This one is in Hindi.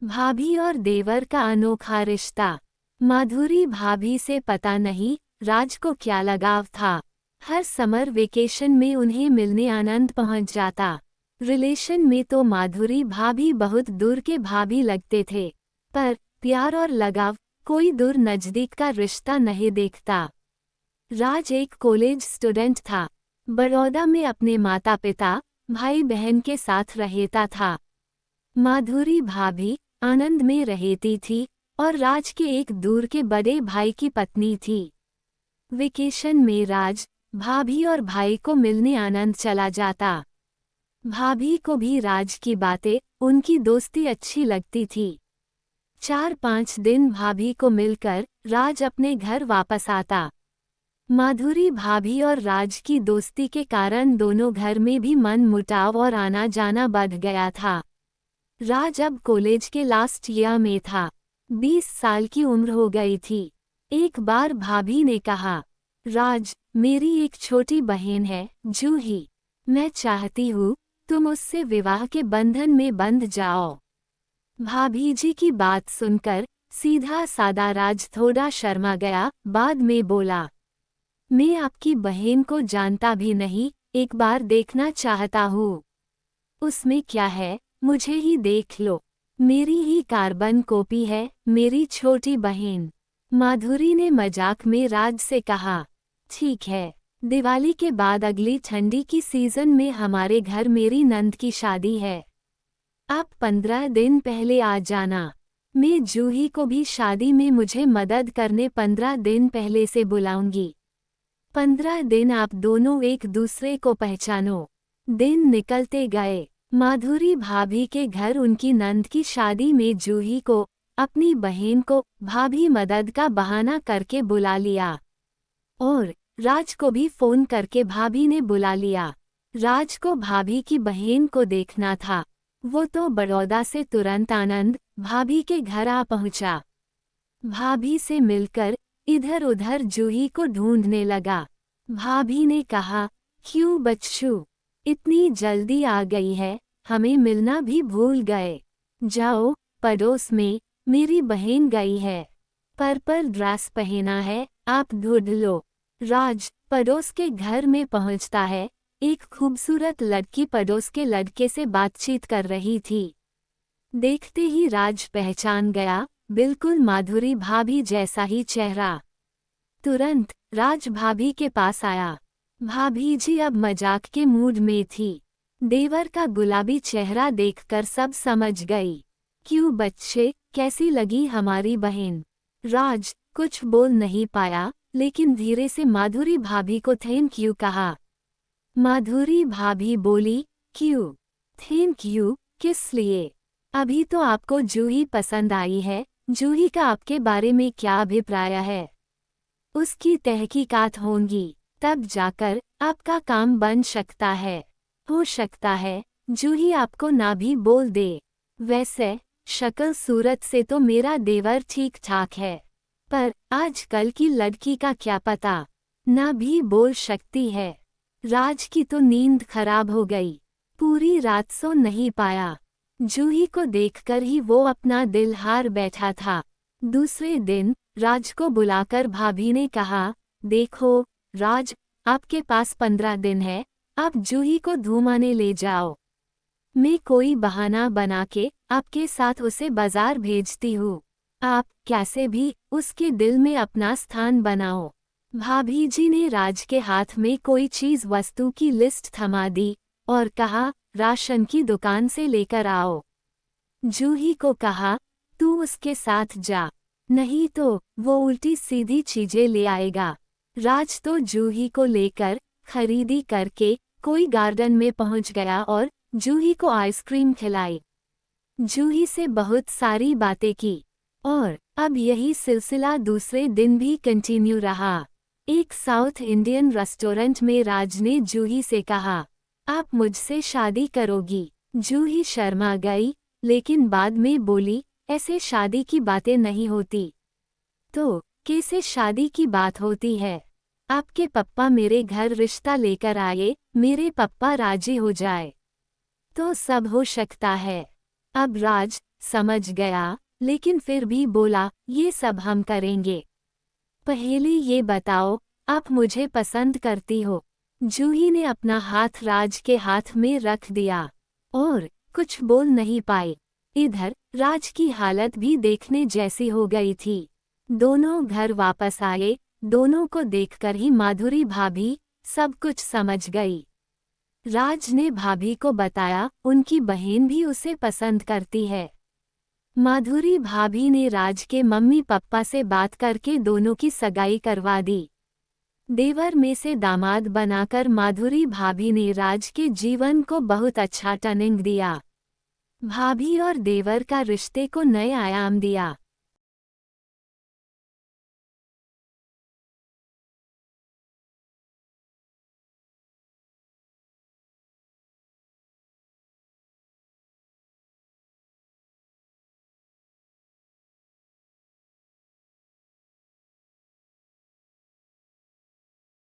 भाभी और देवर का अनोखा रिश्ता। माधुरी भाभी से पता नहीं राज को क्या लगाव था। हर समर वेकेशन में उन्हें मिलने आनंद पहुंच जाता। रिलेशन में तो माधुरी भाभी बहुत दूर के भाभी लगते थे, पर प्यार और लगाव कोई दूर नजदीक का रिश्ता नहीं देखता। राज एक कॉलेज स्टूडेंट था। बड़ौदा में अपने माता पिता भाई बहन के साथ रहता था। माधुरी भाभी आनंद में रहती थी और राज के एक दूर के बड़े भाई की पत्नी थी। वेकेशन में राज भाभी और भाई को मिलने आनंद चला जाता। भाभी को भी राज की बातें, उनकी दोस्ती अच्छी लगती थी। 4-5 दिन भाभी को मिलकर राज अपने घर वापस आता। माधुरी भाभी और राज की दोस्ती के कारण दोनों घर में भी मन मुटाव और आना जाना बढ़ गया था। राज अब कॉलेज के लास्ट ईयर में था। 20 साल की उम्र हो गई थी। एक बार भाभी ने कहा, राज, मेरी एक छोटी बहन है जूही। मैं चाहती हूँ तुम उससे विवाह के बंधन में बंध जाओ। भाभी जी की बात सुनकर सीधा सादा राज थोड़ा शर्मा गया। बाद में बोला, मैं आपकी बहन को जानता भी नहीं, एक बार देखना चाहता हूँ। उसमें क्या है, मुझे ही देख लो। मेरी ही कार्बन कॉपी है, मेरी छोटी बहन। माधुरी ने मजाक में राज से कहा, ठीक है, दिवाली के बाद अगली ठंडी की सीजन में हमारे घर मेरी नंद की शादी है। आप 15 दिन पहले आ जाना। मैं जूही को भी शादी में मुझे मदद करने 15 दिन पहले से बुलाऊंगी। 15 दिन आप दोनों एक दूसरे को पहचानो। दिन निकलते गए। माधुरी भाभी के घर उनकी नंद की शादी में जूही को, अपनी बहन को, भाभी मदद का बहाना करके बुला लिया। और राज को भी फोन करके भाभी ने बुला लिया। राज को भाभी की बहन को देखना था। वो तो बड़ौदा से तुरंत आनंद भाभी के घर आ पहुंचा। भाभी से मिलकर इधर उधर जूही को ढूंढने लगा। भाभी ने कहा, क्यों बच्चू, इतनी जल्दी आ गई है, हमें मिलना भी भूल गए। जाओ, पड़ोस में मेरी बहन गई है, पर्पल ड्रेस पहना है, आप ढूंढ लो। राज पड़ोस के घर में पहुंचता है। एक खूबसूरत लड़की पड़ोस के लड़के से बातचीत कर रही थी। देखते ही राज पहचान गया, बिल्कुल माधुरी भाभी जैसा ही चेहरा। तुरंत राज भाभी के पास आया। भाभी जी अब मजाक के मूड में थी। देवर का गुलाबी चेहरा देखकर सब समझ गई। क्यों बच्चे, कैसी लगी हमारी बहन? राज कुछ बोल नहीं पाया, लेकिन धीरे से माधुरी भाभी को थैंक यू कहा। माधुरी भाभी बोली, क्यों थैंक यू, किस लिए? अभी तो आपको जूही पसंद आई है। जूही का आपके बारे में क्या अभिप्राय है? उसकी तहकीकात होंगी, तब जाकर आपका काम बन सकता है। हो सकता है जूही आपको ना भी बोल दे। वैसे शक्ल सूरत से तो मेरा देवर ठीक ठाक है, पर आजकल की लड़की का क्या पता, ना भी बोल सकती है। राज की तो नींद खराब हो गई, पूरी रात सो नहीं पाया। जूही को देखकर ही वो अपना दिल हार बैठा था। दूसरे दिन राज को बुलाकर भाभी ने कहा, देखो राज, आपके पास 15 दिन है, आप जूही को घुमाने ले जाओ। मैं कोई बहाना बना के आपके साथ उसे बाजार भेजती हूँ। आप कैसे भी उसके दिल में अपना स्थान बनाओ। भाभी जी ने राज के हाथ में कोई चीज वस्तु की लिस्ट थमा दी और कहा, राशन की दुकान से लेकर आओ। जूही को कहा, तू उसके साथ जा, नहीं तो वो उल्टी सीधी चीजें ले आएगा। राज तो जूही को लेकर खरीदी करके कोई गार्डन में पहुंच गया और जूही को आइसक्रीम खिलाई। जूही से बहुत सारी बातें की और अब यही सिलसिला दूसरे दिन भी कंटिन्यू रहा। एक साउथ इंडियन रेस्टोरेंट में राज ने जूही से कहा, आप मुझसे शादी करोगी? जूही शर्मा गई, लेकिन बाद में बोली, ऐसे शादी की बातें नहीं होती। तो कैसे शादी की बात होती है? आपके पप्पा मेरे घर रिश्ता लेकर आए, मेरे पप्पा राजी हो जाए तो सब हो सकता है। अब राज समझ गया, लेकिन फिर भी बोला, ये सब हम करेंगे। पहले ये बताओ, आप मुझे पसंद करती हो? जूही ने अपना हाथ राज के हाथ में रख दिया और कुछ बोल नहीं पाई। इधर राज की हालत भी देखने जैसी हो गई थी। दोनों घर वापस आए, दोनों को देखकर ही माधुरी भाभी सब कुछ समझ गई। राज ने भाभी को बताया उनकी बहन भी उसे पसंद करती है। माधुरी भाभी ने राज के मम्मी पापा से बात करके दोनों की सगाई करवा दी। देवर में से दामाद बनाकर माधुरी भाभी ने राज के जीवन को बहुत अच्छा टर्निंग दिया। भाभी और देवर का रिश्ते को नए आयाम दिया।